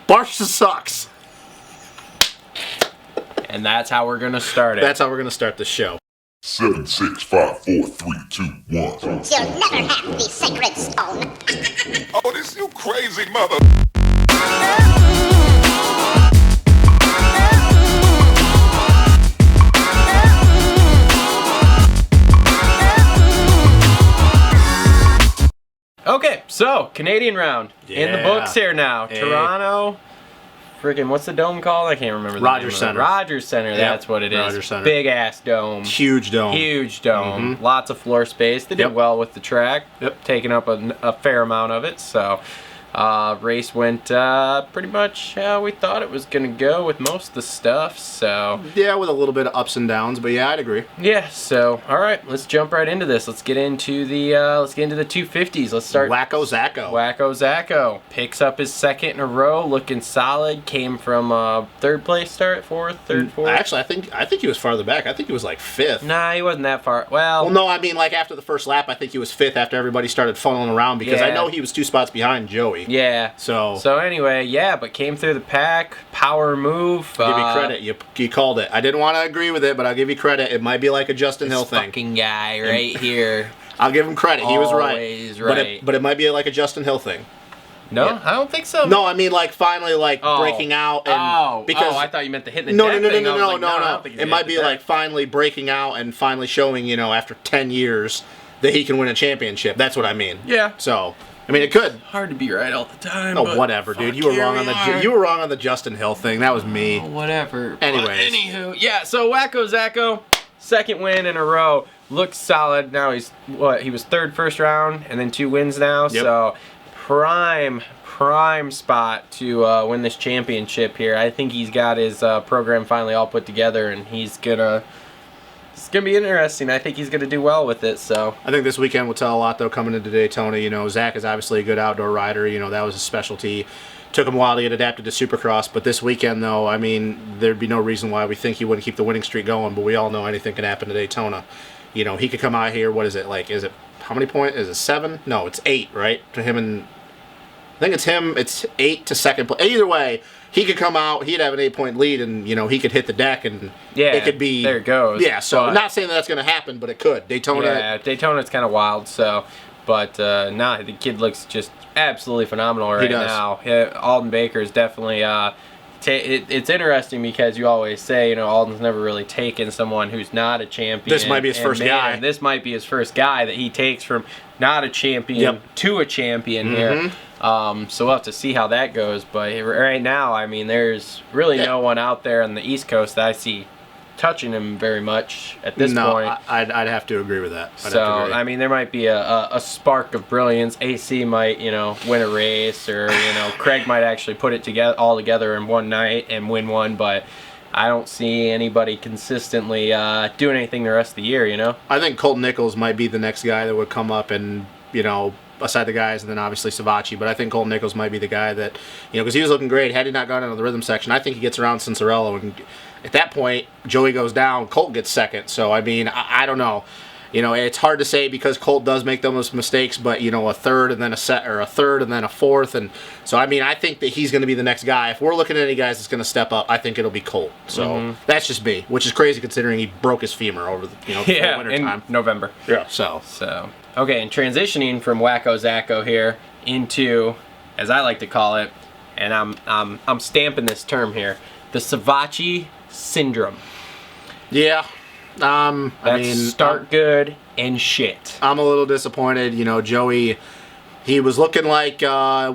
Barcia sucks. And that's how we're going to start it. That's how we're going to start the show. 7, 6, 5, 4, 3, 2, 1. You'll never have the sacred stone. Oh, this you crazy mother. Okay, so Canadian round in the books here now. Hey. Toronto, freaking what's the dome called? I can't remember. Rogers Center. Rogers Center. That's what it is. Rogers Center. Big ass dome. Huge dome. Huge dome. Lots of floor space. They did well with the track. Taking up a fair amount of it. So race went pretty much how we thought it was gonna go with most of the stuff. So yeah, with a little bit of ups and downs, but yeah, I'd agree. yeah. So all right, let's jump right into this. Let's get into the 250s. Let's start. Wacko Zacko. Wacko Zacko picks up his second in a row, looking solid. Came from third place start, fourth. Actually, I think he was farther back. I think he was like fifth. Nah, he wasn't that far. Well, No, I mean like after the first lap, I think he was fifth after everybody started funneling around because I know he was 2 spots behind Joey. yeah. So anyway, yeah, but came through the pack, power move. give you credit. You called it. I didn't want to agree with it, but I'll give you credit. It might be like a Justin Hill thing. Fucking guy right here. I'll give him credit. He was Always right. But it might be like a Justin Hill thing. No, Yeah. I don't think so. No, I mean like finally breaking out and because I thought you meant the hitting the no, deck no, thing. I was no, like, no, I no. don't think he's It gonna might hit be the like deck. finally breaking out and finally showing, after 10 years that he can win a championship. That's what I mean. Yeah. So, I mean, it could. Hard to be right all the time. Oh, but whatever, dude. fuck, You were here wrong we on the are. you were wrong on the Justin Hill thing. That was me. Oh, whatever. Anyways. But anywho, yeah. So Wacko Zacko, second win in a row. Looks solid. Now he's he was third first round and then 2 wins now. Yep. So prime spot to win this championship here. I think he's got his program finally all put together, and it's gonna be interesting. I think he's gonna do well with it. So I think this weekend will tell a lot, though, coming into Daytona. Zach is obviously a good outdoor rider. That was his specialty. Took him a while to get adapted to Supercross, but this weekend, though, I mean, there'd be no reason why we think he wouldn't keep the winning streak going, but we all know anything can happen to Daytona. He could come out here, what is it, how many points? Is it 7? No, it's 8, right? To him and... I think it's him, it's 8 to second place. Either way, he could come out, he'd have an 8-point lead, and, he could hit the deck, and it could be... there it goes. Yeah, so But- I'm not saying that's going to happen, but it could. Daytona... Yeah, Daytona's kind of wild, so... But, no, the kid looks just absolutely phenomenal right now. Yeah, Alden Baker is definitely... it's interesting because you always say, Alden's never really taken someone who's not a champion. This might be his first guy. This might be his first guy that he takes from not a champion to a champion here. So we'll have to see how that goes. But right now, I mean, there's really no one out there on the East Coast that I see touching him very much at this point. No, I'd have to agree with that. I mean, there might be a spark of brilliance. AC might, win a race, or Craig might actually put it all together in one night and win one. But I don't see anybody consistently doing anything the rest of the year. I think Colton Nichols might be the next guy that would come up and, aside the guys, and then obviously Savacci, but I think Colton Nichols might be the guy that, because he was looking great. Had he not gone into the rhythm section, I think he gets around Cincerello, and at that point, Joey goes down, Colt gets second. So, I mean, I don't know. It's hard to say because Colt does make those mistakes, but, a third and then a third and then a fourth. And so, I mean, I think that he's going to be the next guy. If we're looking at any guys that's going to step up, I think it'll be Colt. So, that's just me, which is crazy considering he broke his femur over the, the winter time. In November. Yeah. So, okay, and transitioning from Wacko Zacko here into, as I like to call it, and I'm stamping this term here, the Savacci syndrome. Yeah. Start good and shit. I'm a little disappointed. Joey, he was looking like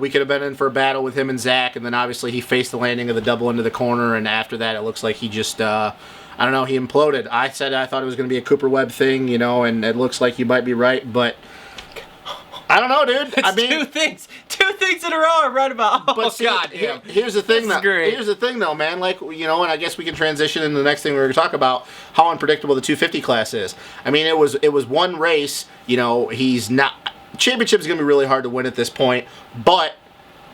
we could have been in for a battle with him and Zach, and then obviously he faced the landing of the double into the corner, and after that it looks like he just, I don't know, he imploded. I said I thought it was going to be a Cooper Webb thing, and it looks like you might be right, but I don't know, dude. It's two things in a row I'm right about. Oh, but see, God. Here's the thing, though. Here's the thing, though, man. Like, and I guess we can transition into the next thing we're going to talk about, how unpredictable the 250 class is. I mean, it was one race. He's not. Championship is going to be really hard to win at this point, but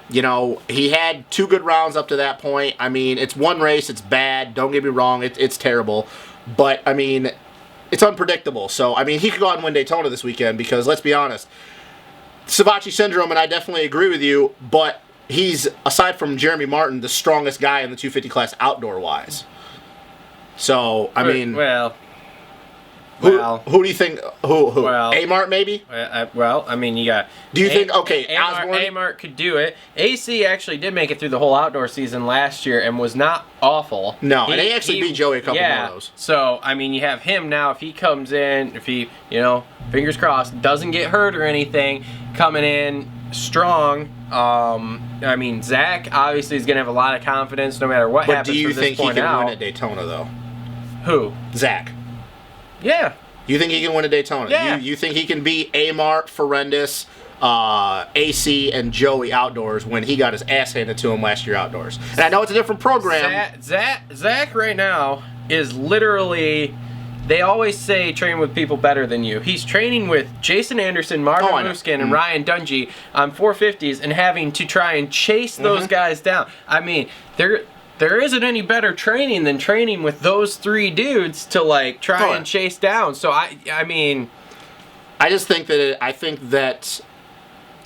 he had 2 good rounds up to that point. I mean, it's one race. It's bad. Don't get me wrong. It's terrible, but I mean, it's unpredictable. So I mean, he could go out and win Daytona this weekend because let's be honest. Savacci syndrome, and I definitely agree with you, but he's, aside from Jeremy Martin, the strongest guy in the 250 class outdoor-wise. So, I mean... Who do you think? Who? Well, Amart maybe? I mean, you got... Do you think... Okay, Osborne? Amart could do it. AC actually did make it through the whole outdoor season last year and was not awful. No, and he actually beat Joey a couple more of those. So, I mean, you have him now. If he comes in, if he, fingers crossed, doesn't get hurt or anything, coming in strong... I mean, Zach obviously is going to have a lot of confidence no matter what happens from this point out. But do you think he can win at Daytona, though? Who? Zach. Yeah. You think he can win at Daytona? Yeah. You think he can beat Amart, Ferendis, AC, and Joey outdoors when he got his ass handed to him last year outdoors? And I know it's a different program. Zach right now is literally... They always say train with people better than you. He's training with Jason Anderson, Marvin Muskin, and Ryan Dungey on 450s and having to try and chase those guys down. I mean, there isn't any better training than training with those three dudes to like try and chase down. So I mean, I just think that I think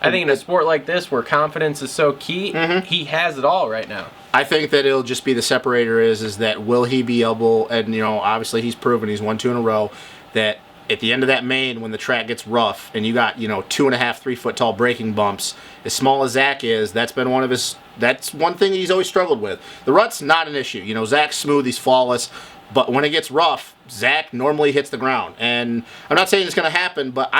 in a sport like this where confidence is so key, he has it all right now. I think that it'll just be the separator is that will he be able, and obviously he's proven he's won 2 in a row, that at the end of that main when the track gets rough and you got 2.5, 3 foot tall braking bumps, as small as Zach is, that's been that's one thing he's always struggled with. The rut's not an issue. Zach's smooth, he's flawless, but when it gets rough, Zach normally hits the ground. And I'm not saying it's going to happen, but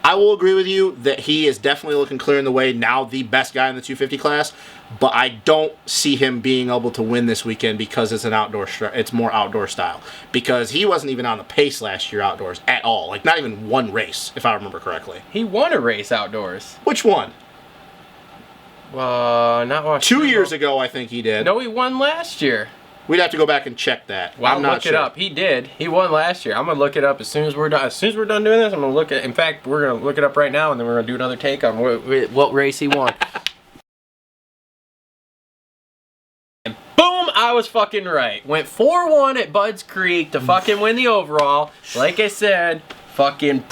I will agree with you that he is definitely looking clear in the way now, the best guy in the 250 class. But I don't see him being able to win this weekend because it's it's more outdoor style. Because he wasn't even on the pace last year outdoors at all. Like not even one race, if I remember correctly. He won a race outdoors. Which one? Not watching. 2 years ago, I think he did. No, he won last year. We'd have to go back and check that. Well, I'm not look it up. He did. He won last year. I'm gonna look it up as soon as we're done. As soon as we're done doing this, I'm gonna look at. In fact, we're gonna look it up right now, and then we're gonna do another take on what race he won. And boom, I was fucking right. Went 4-1 at Budds Creek to fucking win the overall. Like I said, fucking.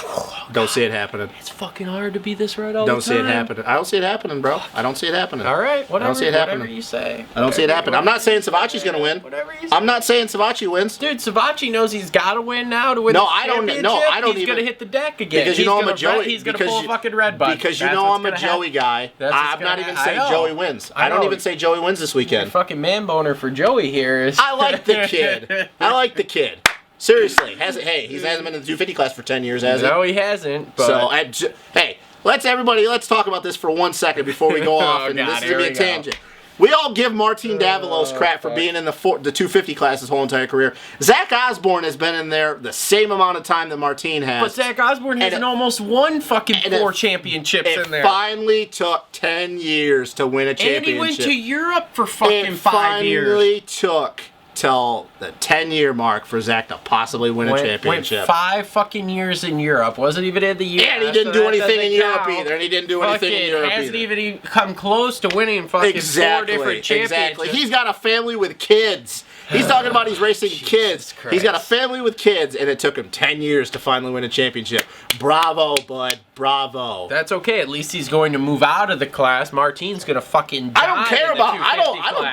Don't see it happening. It's fucking hard to be this right all the time. Don't see it happening. I don't see it happening, bro. I don't see it happening. All right, whatever. I don't see it happening. Whatever you say. I don't see it happening. I'm not saying Savachi's gonna win. Whatever you say. I'm not saying Savachi wins. Dude, Savachi knows he's got to win now to win the championship. I don't he's even. He's gonna hit the deck again. Because I'm a Joey. He's gonna pull a fucking red button. Because I'm a Joey guy. I'm not even saying Joey wins. I don't even say Joey wins this weekend. Your fucking man boner for Joey here is. I like the kid. I like the kid. Seriously, he hasn't been in the 250 class for 10 years, has he? No, he hasn't. But... So, hey, let's talk about this for 1 second before we go off, and this is gonna be a tangent. We all give Martin Davalos crap for being in the 250 class his whole entire career. Zach Osborne has been in there the same amount of time that Martin has. But Zach Osborne hasn't almost won fucking 4 championships in there. It finally took 10 years to win a championship. And he went to Europe for fucking 5 years. It finally took till the 10-year mark for Zach to possibly win a championship. Went 5 fucking years in Europe. Wasn't even in the US. And he didn't do anything in Europe either. And he didn't do anything in Europe hasn't even come close to winning fucking 4 different championships. Exactly. He's got a family with kids. He's talking about he's racing kids. Christ. He's got a family with kids, and it took him 10 years to finally win a championship. Bravo, bud. Bravo. That's okay. At least he's going to move out of the class. Martin's gonna fucking die. I don't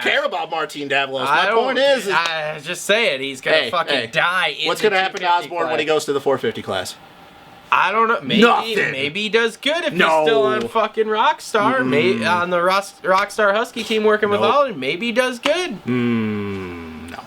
care about Martin Davalos. My point is I just say it. He's gonna fucking die. What's gonna happen to Osborne when he goes to the 450 class? I don't know. Maybe he does good if he's still on fucking Rockstar. Maybe on the Rockstar Husky team working with Holland. Maybe he does good. No.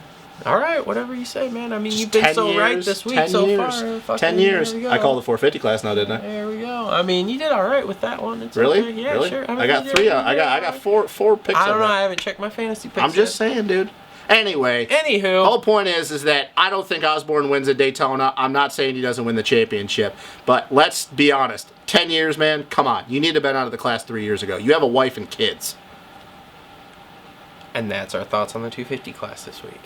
All right, whatever you say, man. I mean, you've been so right this week so far. 10 years. I called the 450 class now, didn't I? There we go. I mean, you did all right with that one. It's really? Okay. Yeah, really? sure. I got 3. I got four picks. I don't know. I haven't checked my fantasy picks. I'm just saying, dude. Anyway, anywho, the whole point is that I don't think Osborne wins at Daytona. I'm not saying he doesn't win the championship, but let's be honest. 10 years, man. Come on. You need to have been out of the class 3 years ago. You have a wife and kids. And that's our thoughts on the 250 class this week.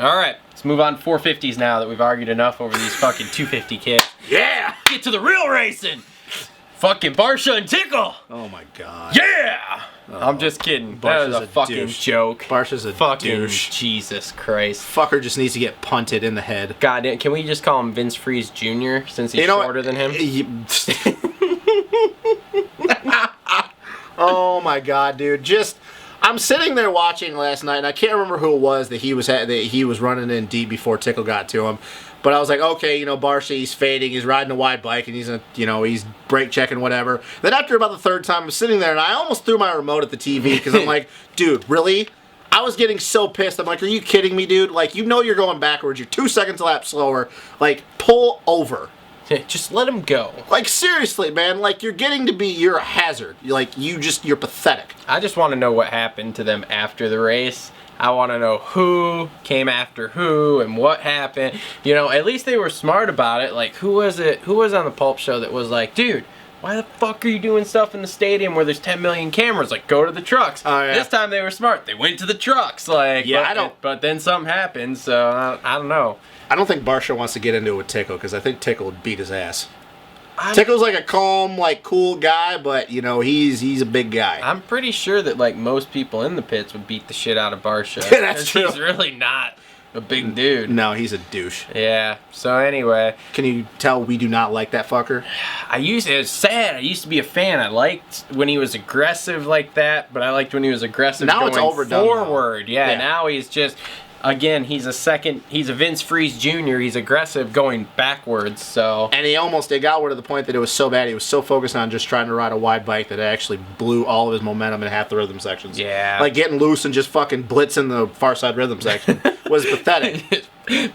All right, let's move on to 450s now that we've argued enough over these fucking 250 kids. Yeah! Get to the real racing! Fucking Barsha and Tickle! Oh my god. Yeah! I'm just kidding. That was Barsha's a a fucking douche. joke. Barsha's a Fucking douche. Jesus Christ. Fucker just needs to get punted in the head. Goddamn, can we just call him Vince Freeze Jr. since he's shorter than him? Oh my god, dude! I'm sitting there watching last night, and I can't remember who it was that he was running in deep before Tickle got to him. But I was like, okay, Barsha, he's fading, he's riding a wide bike, and he's brake checking, whatever. Then after about the third time, I'm sitting there, and I almost threw my remote at the TV because I'm like, dude, really? I was getting so pissed. I'm like, are you kidding me, dude? Like, you're going backwards. You're 2 seconds a lap slower. Like, pull over. Just let him go. Like, seriously, man. Like, you're a hazard. You're pathetic. I just want to know what happened to them after the race. I want to know who came after who and what happened. At least they were smart about it. Like, who was on the Pulp Show that was like, dude, why the fuck are you doing stuff in the stadium where there's 10 million cameras? Like, go to the trucks. Oh, yeah. This time they were smart. They went to the trucks. Like, yeah, but then something happened, so I don't know. I don't think Barsha wants to get into it with Tickle because I think Tickle would beat his ass. Tickle's like a calm, cool guy, but he's a big guy. I'm pretty sure that most people in the pits would beat the shit out of Barsha. That's true. He's really not a big dude. No, he's a douche. Yeah. So anyway, can you tell we do not like that fucker? It was sad. I used to be a fan. I liked when he was aggressive like that, but I liked when he was aggressive now going it's overdone, forward. Yeah. Now he's just. Again, he's a Vince Freeze Jr. He's aggressive going backwards, so. And it got to the point that it was so bad, he was so focused on just trying to ride a wide bike that it actually blew all of his momentum in half the rhythm sections. Yeah. Like getting loose and just fucking blitzing the far side rhythm section was pathetic.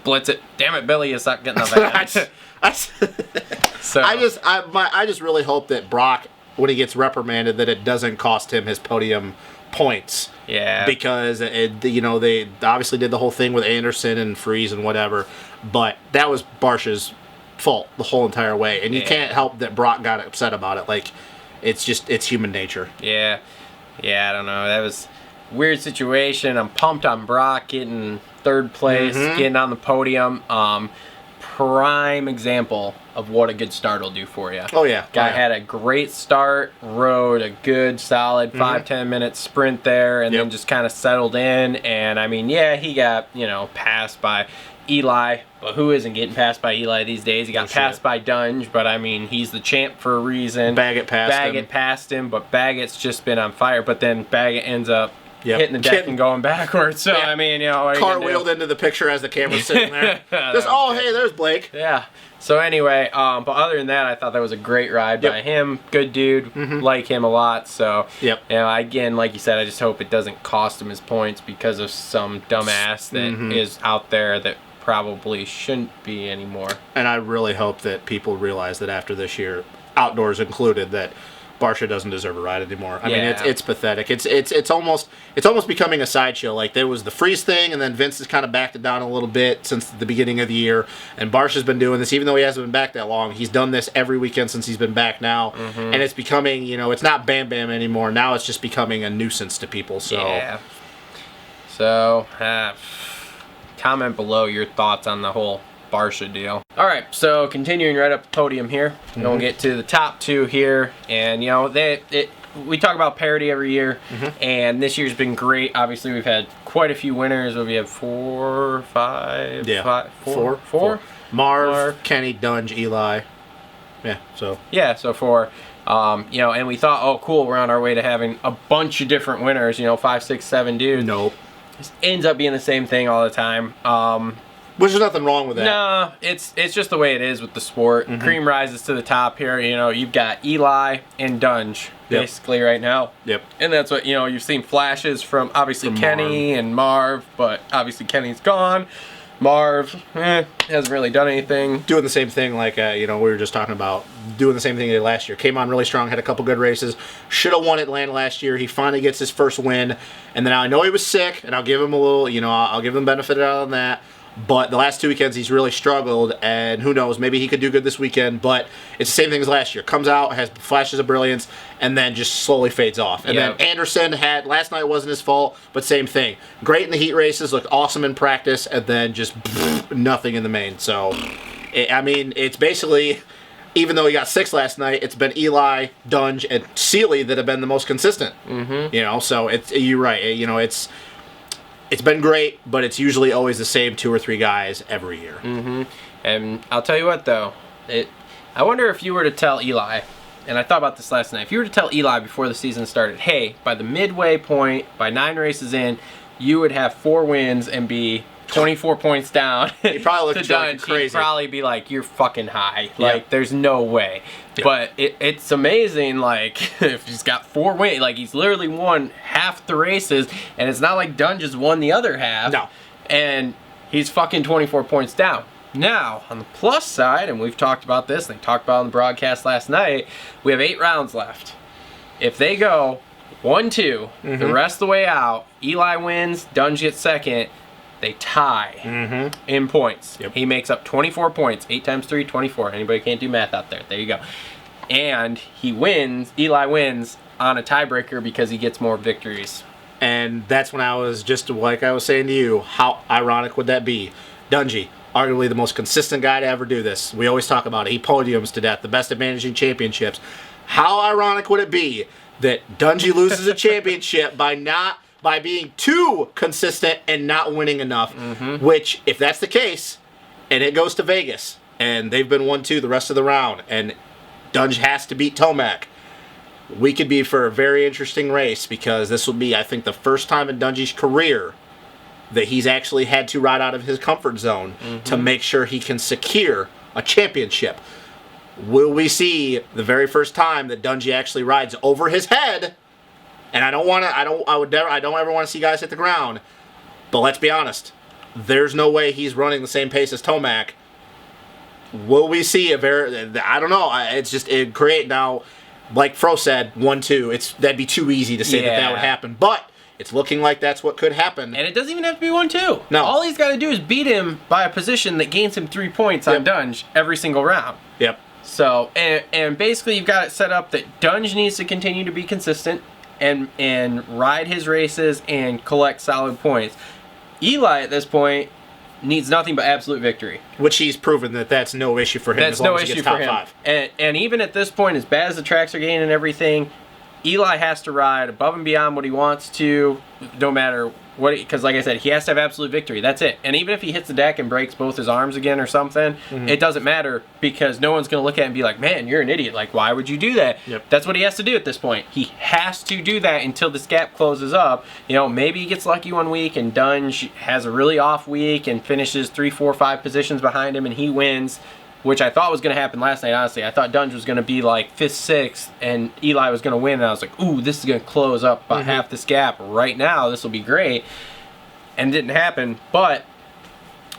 Blitz it. Damn it, Billy, is not getting the van. So. I just really hope that Brock, when he gets reprimanded, that it doesn't cost him his podium points. Yeah. Because they obviously did the whole thing with Anderson and Freeze and whatever, but that was Barsha's fault the whole entire way, and you can't help that Brock got upset about it. Like, it's human nature. Yeah. I don't know. That was a weird situation. I'm pumped on Brock getting third place, getting on the podium. Prime example of what a good start will do for you. Oh yeah. Guy had a great start, rode a good solid 5-10 minute sprint there, and then just kind of settled in. And I mean, he got passed by Eli, but who isn't getting passed by Eli these days? He got passed by Dunge, but I mean, he's the champ for a reason. Baggett passed him, but Baggett's just been on fire. But then Baggett ends up hitting the deck and going backwards. So I mean, cartwheeled into the picture as the camera's sitting there. Hey, there's Blake. Yeah. So anyway, but other than that, I thought that was a great ride by him. Good dude, like him a lot. So again, like you said, I just hope it doesn't cost him his points because of some dumbass that is out there that probably shouldn't be anymore. And I really hope that people realize that after this year, outdoors included, that Barsha doesn't deserve a ride anymore. I mean, it's pathetic. It's almost becoming a sideshow. Like, there was the Freeze thing, and then Vince has kind of backed it down a little bit since the beginning of the year. And Barsha's been doing this, even though he hasn't been back that long. He's done this every weekend since he's been back now, and it's becoming, it's not Bam Bam anymore. Now it's just becoming a nuisance to people. So, comment below your thoughts on the whole Barsha deal. Alright, so continuing right up the podium here. We're going to get to the top two here. And, we talk about parity every year. And this year's been great. Obviously, we've had quite a few winners. We have four. Marv, Kenny, Dunge, Eli. So four. And we thought, oh, cool, we're on our way to having a bunch of different winners. 5, 6, 7 dudes. Nope. It ends up being the same thing all the time. Which there's nothing wrong with that. No, it's just the way it is with the sport. Cream rises to the top here. You've got Eli and Dunge basically right now. Yep. And that's what, you've seen flashes from obviously Kenny and Marv, but obviously Kenny's gone. Marv hasn't really done anything. Doing the same thing like, we were just talking about. Doing the same thing he did last year. Came on really strong, had a couple good races. Should have won Atlanta last year. He finally gets his first win. And then I know he was sick, and I'll give him a little, I'll give him benefit out on that. But the last 2 weekends, he's really struggled, and who knows, maybe he could do good this weekend, but it's the same thing as last year. Comes out, has flashes of brilliance, and then just slowly fades off. And then Anderson last night wasn't his fault, but same thing. Great in the heat races, looked awesome in practice, and then just nothing in the main. So, it's basically even though he got 6 last night, it's been Eli, Dunge, and Seeley that have been the most consistent. Mm-hmm. So you're right. It's been great, but it's usually always the same 2 or 3 guys every year. Mm-hmm. And I'll tell you what, though. I wonder if you were to tell Eli, and I thought about this last night, if you were to tell Eli before the season started, hey, by the midway point, by 9 races in, you would have 4 wins and be 24 points down. He probably looked like crazy. He'd probably be like, you're fucking high. Like, there's no way. Yeah. But it's amazing, like, if he's got 4 wins, like, he's literally won half the races, and it's not like Dunge has won the other half. No. And he's fucking 24 points down. Now, on the plus side, and we've talked about this, and they talked about it on the broadcast last night, we have 8 rounds left. If they go 1-2, the rest of the way out, Eli wins, Dunge gets second, they tie in points. Yep. He makes up 24 points. 8 times 3, 24. Anybody can't do math out there. There you go. And he wins, Eli wins on a tiebreaker because he gets more victories. And that's when I was just, like I was saying to you, how ironic would that be? Dungy, arguably the most consistent guy to ever do this. We always talk about it. He podiums to death, the best at managing championships. How ironic would it be that Dungy loses a championship by being too consistent and not winning enough? Which, if that's the case, and it goes to Vegas, and they've been 1-2 the rest of the round, and Dunge has to beat Tomac, we could be for a very interesting race, because this will be, I think, the first time in Dungy's career that he's actually had to ride out of his comfort zone to make sure he can secure a championship. Will we see the very first time that Dungy actually rides over his head? And I don't ever want to see guys hit the ground. But let's be honest, there's no way he's running the same pace as Tomac. Will we see I don't know. It'd create now, like Fro said, 1-2. That'd be too easy to say that would happen. But it's looking like that's what could happen. And it doesn't even have to be 1-2. No. All he's got to do is beat him by a position that gains him 3 points on Dunge every single round. Yep. So, and basically you've got it set up that Dunge needs to continue to be consistent and ride his races and collect solid points. Eli, at this point, needs nothing but absolute victory. Which he's proven that's no issue for him. That's as long no as he issue gets for top him. 5. And even at this point, as bad as the tracks are getting and everything, Eli has to ride above and beyond what he wants to, no matter what, because like I said, he has to have absolute victory. That's it. And even if he hits the deck and breaks both his arms again or something, it doesn't matter, because no one's going to look at him and be like, man, you're an idiot. Like, why would you do that? Yep. That's what he has to do at this point. He has to do that until this gap closes up. Maybe he gets lucky one week and Dunge has a really off week and finishes 3, 4, 5 positions behind him and he wins, which I thought was going to happen last night, honestly. I thought Dunge was going to be like 5th, 6th, and Eli was going to win. And I was like, ooh, this is going to close up about half this gap right now. This will be great. And it didn't happen. But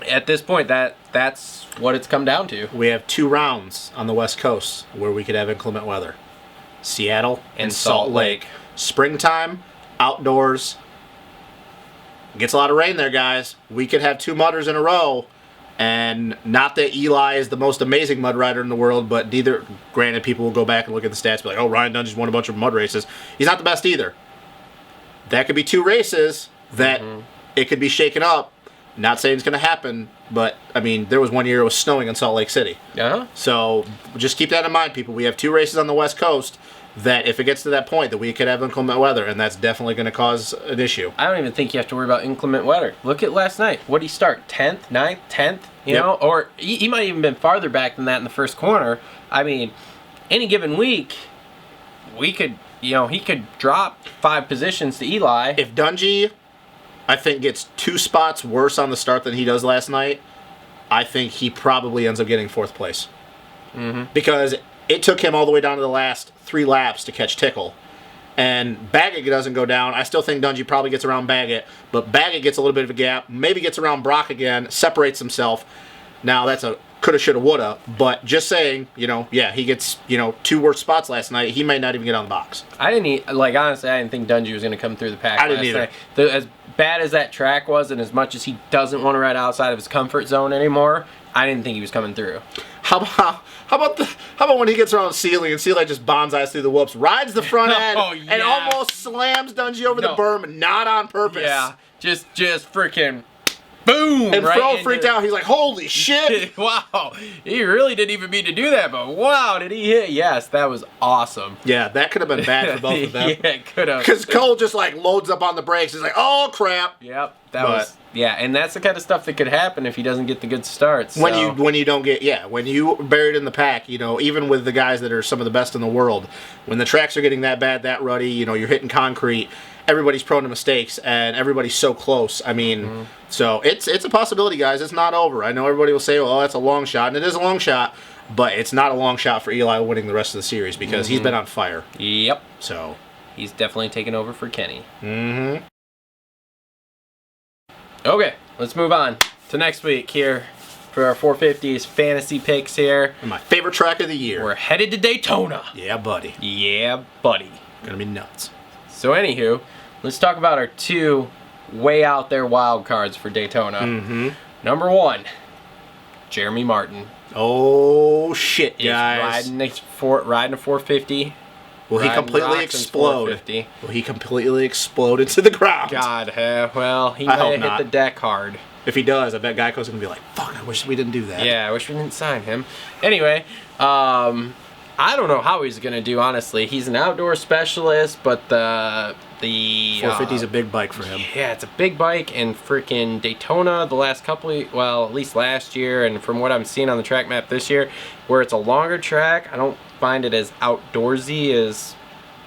at this point, that's what it's come down to. We have 2 rounds on the West Coast where we could have inclement weather. Seattle and Salt Lake. Springtime, outdoors. Gets a lot of rain there, guys. We could have 2 mudders in a row. And not that Eli is the most amazing mud rider in the world, but neither, granted, people will go back and look at the stats and be like, oh, Ryan Dunge's won a bunch of mud races. He's not the best either. That could be 2 races that it could be shaken up. Not saying it's going to happen, but, I mean, there was one year it was snowing in Salt Lake City. Yeah. So just keep that in mind, people. We have 2 races on the West Coast that if it gets to that point that we could have inclement weather, and that's definitely going to cause an issue. I don't even think you have to worry about inclement weather. Look at last night. What did he start? 10th, 9th, 10th? You know? Or he might have even been farther back than that in the first corner. I mean, any given week, he could drop 5 positions to Eli. If Dungy, I think, gets 2 spots worse on the start than he does last night, I think he probably ends up getting 4th place. Because it took him all the way down to the last 3 laps to catch Tickle. And Baggett doesn't go down. I still think Dungy probably gets around Baggett, but Baggett gets a little bit of a gap, maybe gets around Brock again, separates himself. Now, that's a coulda, shoulda, woulda, but just saying, he gets, 2 worse spots last night. He might not even get on the box. Honestly, I didn't think Dungy was going to come through the pack I didn't either. night. As bad as that track was, and as much as he doesn't want to ride outside of his comfort zone anymore, I didn't think he was coming through. How about when he gets around Seeley and Seeley just bonsais through the whoops, rides the front end, and almost slams Dungy over the berm, not on purpose. Yeah, just freaking boom! And right Fro into- freaked out. He's like, holy shit. Wow, he really didn't even mean to do that, but wow, did he hit? Yes, that was awesome. Yeah, that could have been bad for both of them. Yeah, it could have. Because Cole just like loads up on the brakes. He's like, oh crap. Yep, that But- was and that's the kind of stuff that could happen if he doesn't get the good starts. When so. you don't get when you buried in the pack, even with the guys that are some of the best in the world, when the tracks are getting that bad, that ruddy, you're hitting concrete, everybody's prone to mistakes and everybody's so close. I mean, so it's a possibility, guys. It's not over. I know everybody will say, "Oh, that's a long shot," and it is a long shot, but it's not a long shot for Eli winning the rest of the series because he's been on fire. Yep, So he's definitely taken over for Kenny. Mm-hmm. Okay, let's move on to next week here for our 450s fantasy picks here. My favorite track of the year. We're headed to Daytona. Yeah, buddy. Yeah, buddy. Gonna be nuts. So anywho, let's talk about our two way out there wild cards for Daytona. Mm-hmm. Number one, Jeremy Martin. Oh shit, Is guys! riding a 450. Will he riding completely Roxon's explode? 450. Will he completely explode into the ground? God, well, he I might hope have hit not. the deck hard. If he does, I bet Geico's gonna be like, "Fuck! I wish we didn't do that." Yeah, I wish we didn't sign him. Anyway, I don't know how he's gonna do. Honestly, he's an outdoor specialist, but the 450 is a big bike for him. Yeah, it's a big bike, and freaking Daytona the last couple of, well, at least last year, and from what I'm seeing on the track map this year, where it's a longer track, I don't find it as outdoorsy as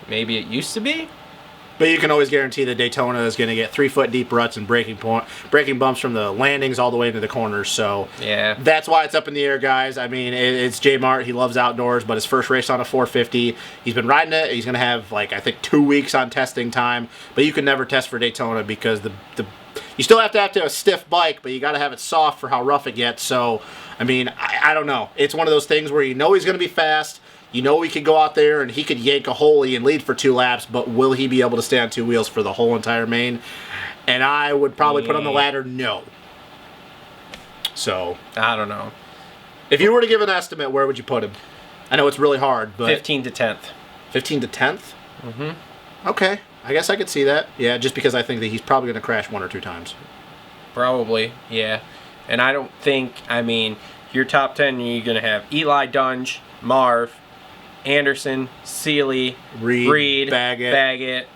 maybe it used to be. But you can always guarantee that Daytona is going to get 3-foot deep ruts and braking bumps from the landings all the way into the corners. So Yeah. that's why it's up in the air, guys. I mean, it's J Mart. He loves outdoors, but his first race on a 450, he's been riding it. He's going to have I think 2 weeks on testing time. But you can never test for Daytona because you still have to have a stiff bike, but you got to have it soft for how rough it gets. So I mean, I don't know. It's one of those things where he's going to be fast. He could go out there and he could yank a holy and lead for 2 laps, but will he be able to stay on 2 wheels for the whole entire main? And I would probably put on the ladder, no. So, I don't know. if you were to give an estimate, where would you put him? I know it's really hard, but 15 to 10th. 15 to 10th? Mm-hmm. Okay, I guess I could see that. Yeah, just because I think that he's probably going to crash 1 or 2 times. Probably, yeah. And I don't think, your top 10, you're going to have Eli Dunge, Marv, Anderson, Seeley, Reed, Baggett.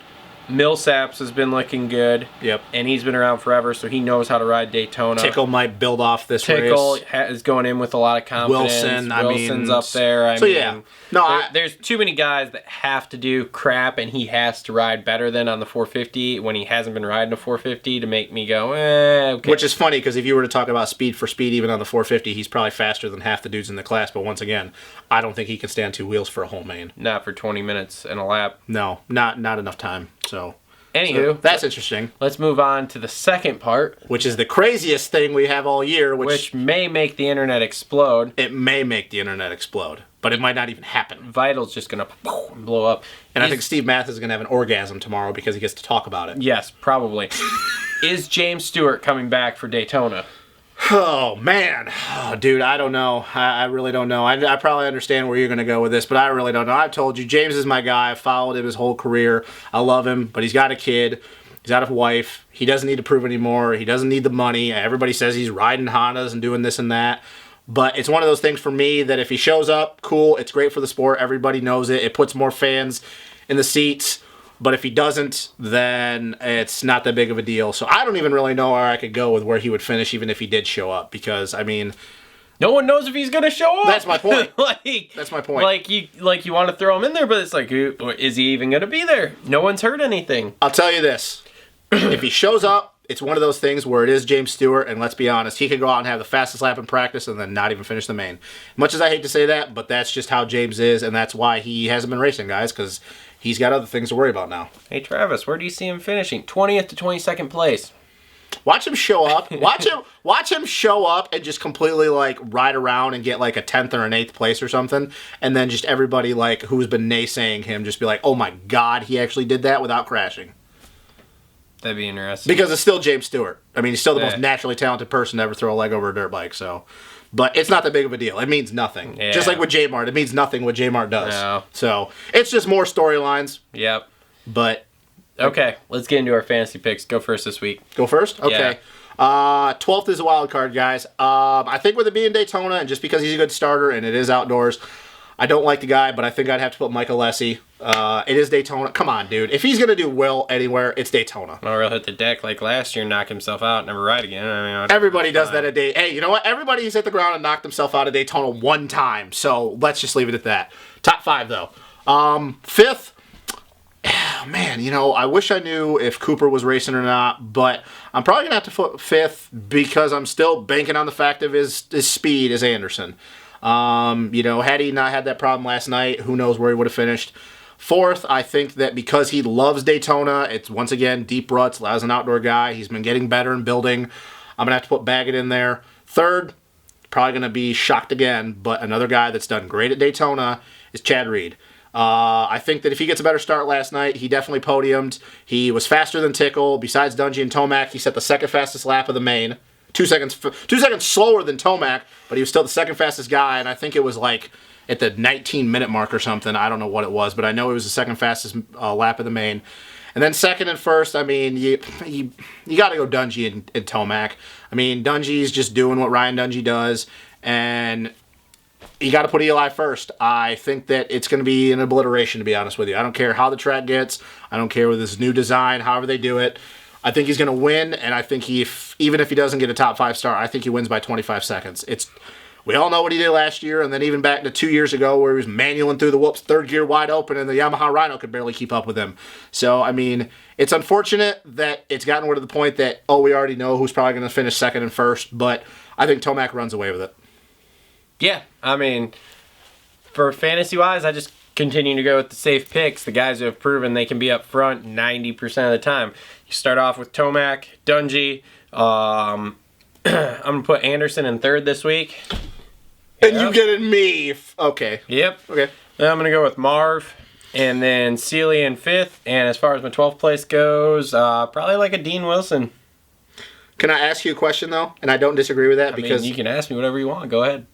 Millsaps has been looking good. Yep. And he's been around forever, so he knows how to ride Daytona. Tickle might build off this Tickle race. is going in with a lot of confidence. Wilson's up there. yeah. No, there's too many guys that have to do crap, and he has to ride better than on the 450 when he hasn't been riding a 450 to make me go, okay. Which is funny because if you were to talk about speed for speed, even on the 450, he's probably faster than half the dudes in the class. But once again, I don't think he can stand 2 wheels for a whole main. Not for 20 minutes and a lap. No, not enough time. So, Anywho, that's interesting. Let's move on to the second part, Which is the craziest thing we have all year. which may make the internet explode. it may make the internet explode, but it might not even happen. Vital's just gonna blow up. And I think Steve Mathis is going to have an orgasm tomorrow because he gets to talk about it. Yes, probably. Is James Stewart coming back for Daytona? Oh, man. Oh, dude, I don't know. I really don't know. I probably understand where you're going to go with this, but I really don't know. I've told you, James is my guy. I've followed him his whole career. I love him, but he's got a kid. He's got a wife. He doesn't need to prove anymore. He doesn't need the money. Everybody says he's riding Hondas and doing this and that. But it's one of those things for me that if he shows up, cool. It's great for the sport. Everybody knows it. It puts more fans in the seats. But if he doesn't, then it's not that big of a deal. So I don't even really know where I could go with where he would finish, even if he did show up. Because, I mean, No one knows if he's gonna show up. That's my point. Like, that's my point. Like you want to throw him in there, but it's like, is he even gonna be there? No one's heard anything. I'll tell you this: if he shows up, it's one of those things where it is James Stewart, and let's be honest, he could go out and have the fastest lap in practice and then not even finish the main. Much as I hate to say that, but that's just how James is, and that's why he hasn't been racing, guys, because he's got other things to worry about now. Hey Travis, where do you see him finishing? 20th to 22nd place. Watch him show up. Watch him show up and just completely like ride around and get like a 10th or an 8th place or something, and then just everybody like who's been naysaying him just be like, "Oh my God, he actually did that without crashing." That'd be interesting. Because it's still James Stewart. I mean, he's still the Yeah. most naturally talented person to ever throw a leg over a dirt bike. So, but it's not that big of a deal. It means nothing. Yeah. Just like with J Mart, it means nothing what J Mart does. No. So it's just more storylines. Yep. But Okay, let's get into our fantasy picks. Go first this week. go first. Okay. 12th is a wild card, guys. I think with it being Daytona, and just because he's a good starter and it is outdoors, I don't like the guy, but I think I'd have to put Michael Lessie. It is Daytona. Come on, dude. If he's going to do well anywhere, it's Daytona. Or he'll hit the deck like last year and knock himself out and never ride again. I mean, Everybody does that at Daytona. Hey, you know what? Everybody's hit the ground and knocked himself out of Daytona one time, so let's just leave it at that. Top 5, though. 5th, man, I wish I knew if Cooper was racing or not, but I'm probably going to have to put 5th because I'm still banking on the fact of his speed as Anderson. Had he not had that problem last night, who knows where he would have finished. 4th, I think that because he loves Daytona, it's once again deep ruts, as an outdoor guy. He's been getting better and building. I'm going to have to put Baggett in there. 3rd, probably going to be shocked again, but another guy that's done great at Daytona is Chad Reed. I think that if he gets a better start last night, he definitely podiumed. He was faster than Tickle. Besides Dungey and Tomac, he set the second fastest lap of the main. 2 seconds slower than Tomac, but he was still the second fastest guy, and I think it was like at the 19-minute mark or something. I don't know what it was, but I know it was the second fastest lap of the main. And then second and first, I mean, you got to go Dungey and Tomac. I mean, Dungey's just doing what Ryan Dungey does, and you got to put Eli first. I think that it's going to be an obliteration, to be honest with you. I don't care how the track gets. I don't care with this new design, however they do it. I think he's going to win, and I think even if he doesn't get a top 5 star, I think he wins by 25 seconds. We all know what he did last year, and then even back to 2 years ago where he was manualing through the whoops, third gear wide open, and the Yamaha Rhino could barely keep up with him. So, I mean, it's unfortunate that it's gotten to the point that, we already know who's probably going to finish second and first, but I think Tomac runs away with it. Yeah, I mean, for fantasy-wise, I just continue to go with the safe picks, the guys who have proven they can be up front 90% of the time. You start off with Tomac, Dungey. I'm going to put Anderson in 3rd this week. And you getting me. Okay. Yep. Okay. Then I'm going to go with Marv, and then Seeley in 5th. And as far as my 12th place goes, probably like a Dean Wilson. Can I ask you a question, though? And I don't disagree with that because you can ask me whatever you want. Go ahead.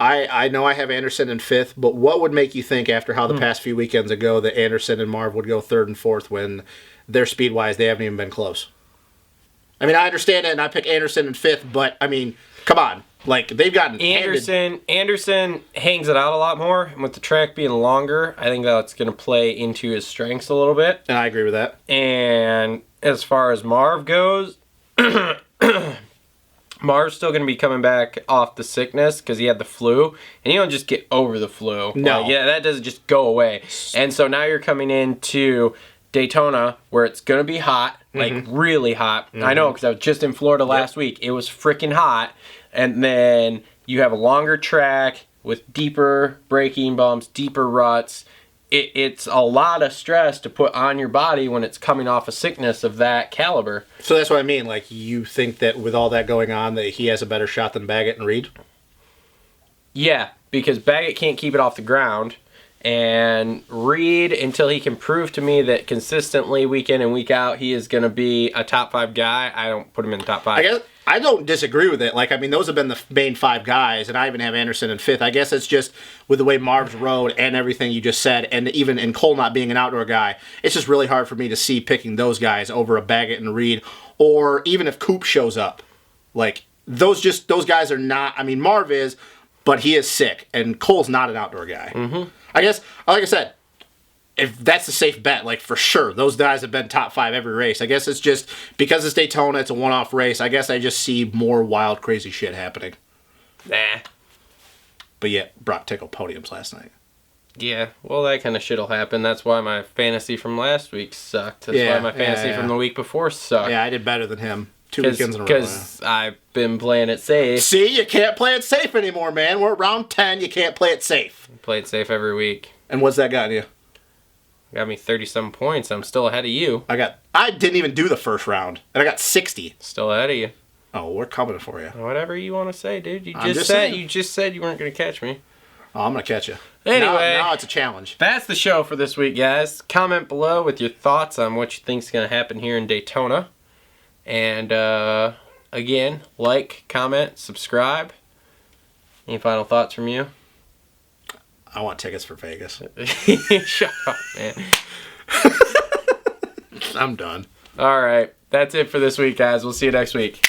I know I have Anderson in 5th, but what would make you think after how the past few weekends ago that Anderson and Marv would go 3rd and 4th when their speed-wise they haven't even been close? I mean, I understand it, and I pick Anderson in 5th, but, I mean, come on. Like, they've gotten Anderson hangs it out a lot more, and with the track being longer, I think that's going to play into his strengths a little bit. And I agree with that. And as far as Marv goes, Marv's still going to be coming back off the sickness because he had the flu, and you don't just get over the flu. No. That doesn't just go away. And so now you're coming into Daytona where it's going to be hot, like really hot. I know because I was just in Florida last week. It was freaking hot. And then you have a longer track with deeper braking bumps, deeper ruts. It's a lot of stress to put on your body when it's coming off a sickness of that caliber. So that's what I mean. Like, you think that with all that going on that he has a better shot than Baggett and Reed? Yeah, because Baggett can't keep it off the ground. And Reed, until he can prove to me that consistently week in and week out he is going to be a top 5 guy, I don't put him in the top 5. I guess I don't disagree with it. Like, I mean, those have been the main 5 guys, and I even have Anderson in 5th. I guess it's just with the way Marv's rode and everything you just said, and even in Cole not being an outdoor guy, it's just really hard for me to see picking those guys over a Baggett and Reed, or even if Coop shows up. Like, those guys are not. I mean, Marv is, but he is sick, and Cole's not an outdoor guy. Mm-hmm. I guess, like I said, if that's a safe bet, like, for sure, those guys have been top 5 every race. I guess it's just, because it's Daytona, it's a one-off race, I guess I just see more wild, crazy shit happening. Nah. But yet, Brock Tickle podiums last night. Yeah, well, that kind of shit will happen. That's why my fantasy from last week sucked. That's why my fantasy from the week before sucked. Yeah, I did better than him. 2 weekends in a row. Because I've been playing it safe. See, you can't play it safe anymore, man. We're at round 10. You can't play it safe. Play it safe every week. And what's that gotten you? Got me 30-some points. I'm still ahead of you. I didn't even do the first round, and I got 60. Still ahead of you. Oh, we're coming for you. Whatever you want to say, dude. You just said you weren't going to catch me. Oh, I'm going to catch you. Anyway. Now it's a challenge. That's the show for this week, guys. Comment below with your thoughts on what you think's going to happen here in Daytona. And, again, like, comment, subscribe. Any final thoughts from you? I want tickets for Vegas. Shut up, man. I'm done. All right. That's it for this week, guys. We'll see you next week.